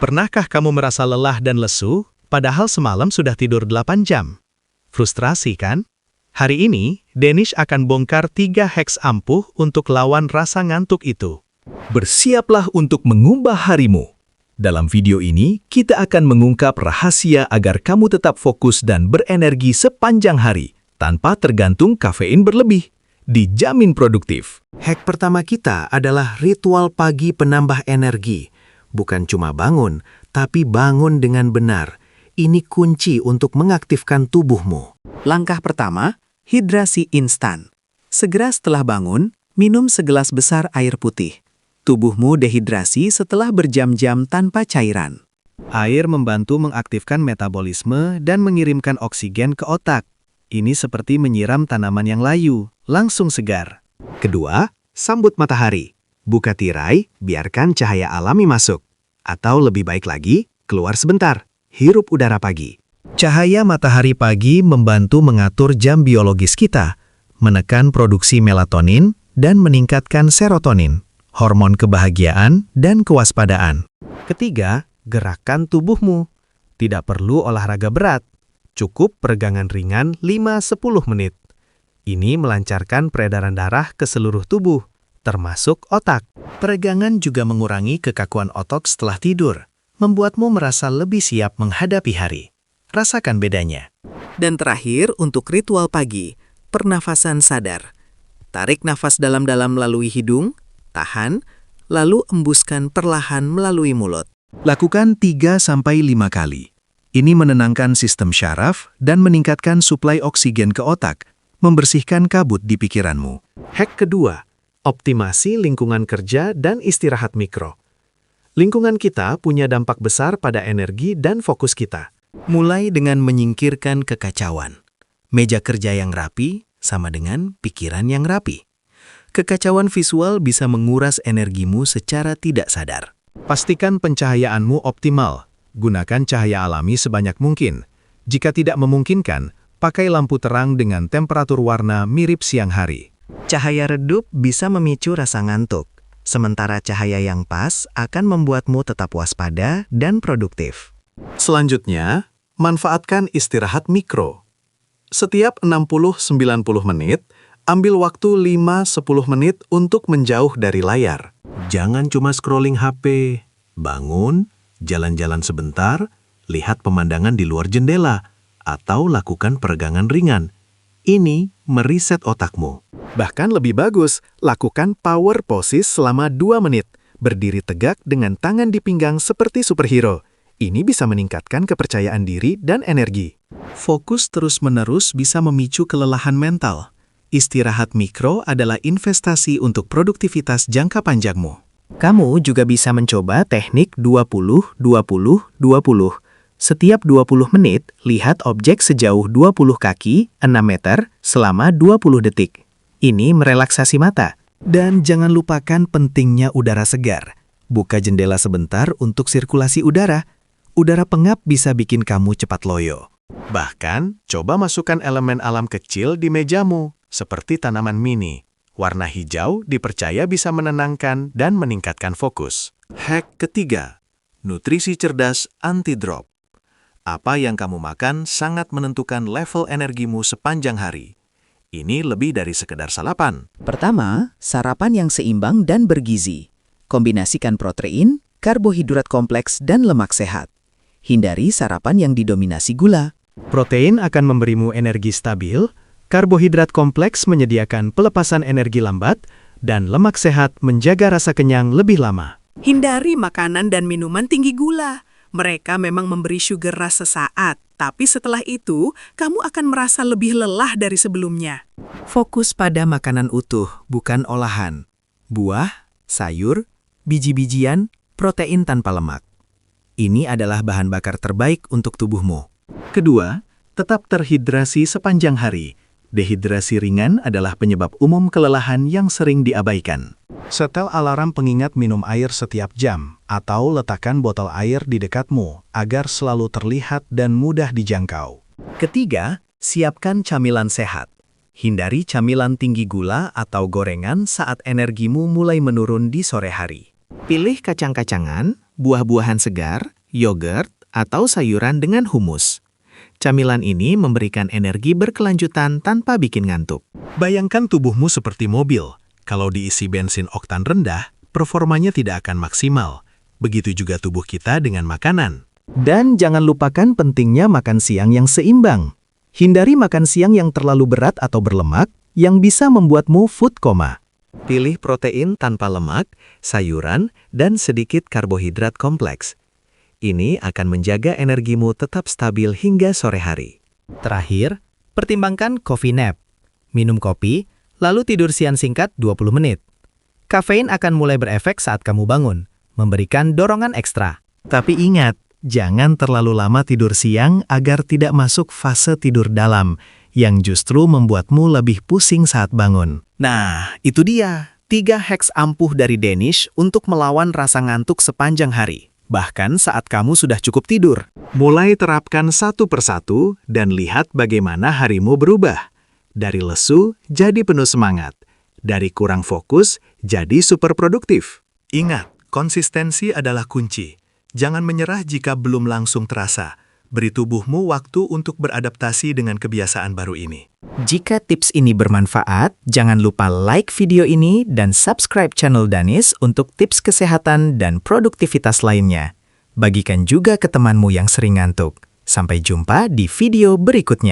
Pernahkah kamu merasa lelah dan lesu, padahal semalam sudah tidur 8 jam? Frustrasi kan? Hari ini, Danish akan bongkar 3 hacks ampuh untuk lawan rasa ngantuk itu. Bersiaplah untuk mengubah harimu. Dalam video ini, kita akan mengungkap rahasia agar kamu tetap fokus dan berenergi sepanjang hari, tanpa tergantung kafein berlebih. Dijamin produktif. Hack pertama kita adalah ritual pagi penambah energi. Bukan cuma bangun, tapi bangun dengan benar. Ini kunci untuk mengaktifkan tubuhmu. Langkah pertama, hidrasi instan. Segera setelah bangun, minum segelas besar air putih. Tubuhmu dehidrasi setelah berjam-jam tanpa cairan. Air membantu mengaktifkan metabolisme dan mengirimkan oksigen ke otak. Ini seperti menyiram tanaman yang layu, langsung segar. Kedua, sambut matahari. Buka tirai, biarkan cahaya alami masuk. Atau lebih baik lagi, keluar sebentar, hirup udara pagi. Cahaya matahari pagi membantu mengatur jam biologis kita, menekan produksi melatonin, dan meningkatkan serotonin, hormon kebahagiaan dan kewaspadaan. Ketiga, gerakkan tubuhmu. Tidak perlu olahraga berat. Cukup peregangan ringan 5-10 menit. Ini melancarkan peredaran darah ke seluruh tubuh, termasuk otak. Peregangan juga mengurangi kekakuan otot setelah tidur, membuatmu merasa lebih siap menghadapi hari. Rasakan bedanya. Dan terakhir, untuk ritual pagi, pernafasan sadar. Tarik nafas dalam-dalam melalui hidung, tahan, lalu embuskan perlahan melalui mulut. Lakukan 3-5 kali. Ini menenangkan sistem syaraf dan meningkatkan suplai oksigen ke otak, membersihkan kabut di pikiranmu. Hack kedua, optimasi lingkungan kerja dan istirahat mikro. Lingkungan kita punya dampak besar pada energi dan fokus kita. Mulai dengan menyingkirkan kekacauan. Meja kerja yang rapi sama dengan pikiran yang rapi. Kekacauan visual bisa menguras energimu secara tidak sadar. Pastikan pencahayaanmu optimal. Gunakan cahaya alami sebanyak mungkin. Jika tidak memungkinkan, pakai lampu terang dengan temperatur warna mirip siang hari. Cahaya redup bisa memicu rasa ngantuk, sementara cahaya yang pas akan membuatmu tetap waspada dan produktif. Selanjutnya, manfaatkan istirahat mikro. Setiap 60-90 menit, ambil waktu 5-10 menit untuk menjauh dari layar. Jangan cuma scrolling HP. Bangun, jalan-jalan sebentar, lihat pemandangan di luar jendela, atau lakukan peregangan ringan. Ini mereset otakmu. Bahkan lebih bagus, lakukan power poses selama 2 menit. Berdiri tegak dengan tangan di pinggang seperti superhero. Ini bisa meningkatkan kepercayaan diri dan energi. Fokus terus-menerus bisa memicu kelelahan mental. Istirahat mikro adalah investasi untuk produktivitas jangka panjangmu. Kamu juga bisa mencoba teknik 20-20-20. Setiap 20 menit, lihat objek sejauh 20 kaki, 6 meter, selama 20 detik. Ini merelaksasi mata. Dan jangan lupakan pentingnya udara segar. Buka jendela sebentar untuk sirkulasi udara. Udara pengap bisa bikin kamu cepat loyo. Bahkan, coba masukkan elemen alam kecil di mejamu, seperti tanaman mini. Warna hijau dipercaya bisa menenangkan dan meningkatkan fokus. Hack ketiga, nutrisi cerdas anti-drop. Apa yang kamu makan sangat menentukan level energimu sepanjang hari. Ini lebih dari sekedar sarapan. Pertama, sarapan yang seimbang dan bergizi. Kombinasikan protein, karbohidrat kompleks, dan lemak sehat. Hindari sarapan yang didominasi gula. Protein akan memberimu energi stabil, karbohidrat kompleks menyediakan pelepasan energi lambat, dan lemak sehat menjaga rasa kenyang lebih lama. Hindari makanan dan minuman tinggi gula. Mereka memang memberi sugar rush sesaat, tapi setelah itu, kamu akan merasa lebih lelah dari sebelumnya. Fokus pada makanan utuh, bukan olahan. Buah, sayur, biji-bijian, protein tanpa lemak. Ini adalah bahan bakar terbaik untuk tubuhmu. Kedua, tetap terhidrasi sepanjang hari. Dehidrasi ringan adalah penyebab umum kelelahan yang sering diabaikan. Setel alarm pengingat minum air setiap jam, atau letakkan botol air di dekatmu agar selalu terlihat dan mudah dijangkau. Ketiga, siapkan camilan sehat. Hindari camilan tinggi gula atau gorengan saat energimu mulai menurun di sore hari. Pilih kacang-kacangan, buah-buahan segar, yogurt, atau sayuran dengan humus. Camilan ini memberikan energi berkelanjutan tanpa bikin ngantuk. Bayangkan tubuhmu seperti mobil. Kalau diisi bensin oktan rendah, performanya tidak akan maksimal. Begitu juga tubuh kita dengan makanan. Dan jangan lupakan pentingnya makan siang yang seimbang. Hindari makan siang yang terlalu berat atau berlemak yang bisa membuatmu food coma. Pilih protein tanpa lemak, sayuran, dan sedikit karbohidrat kompleks. Ini akan menjaga energimu tetap stabil hingga sore hari. Terakhir, pertimbangkan coffee nap. Minum kopi, lalu tidur siang singkat 20 menit. Kafein akan mulai berefek saat kamu bangun, memberikan dorongan ekstra. Tapi ingat, jangan terlalu lama tidur siang agar tidak masuk fase tidur dalam, yang justru membuatmu lebih pusing saat bangun. Nah, itu dia 3 hacks ampuh dari Danish untuk melawan rasa ngantuk sepanjang hari. Bahkan saat kamu sudah cukup tidur. Mulai terapkan satu persatu dan lihat bagaimana harimu berubah. Dari lesu jadi penuh semangat. Dari kurang fokus jadi super produktif. Ingat, konsistensi adalah kunci. Jangan menyerah jika belum langsung terasa. Beri tubuhmu waktu untuk beradaptasi dengan kebiasaan baru ini. Jika tips ini bermanfaat, jangan lupa like video ini dan subscribe channel Danis untuk tips kesehatan dan produktivitas lainnya. Bagikan juga ke temanmu yang sering ngantuk. Sampai jumpa di video berikutnya.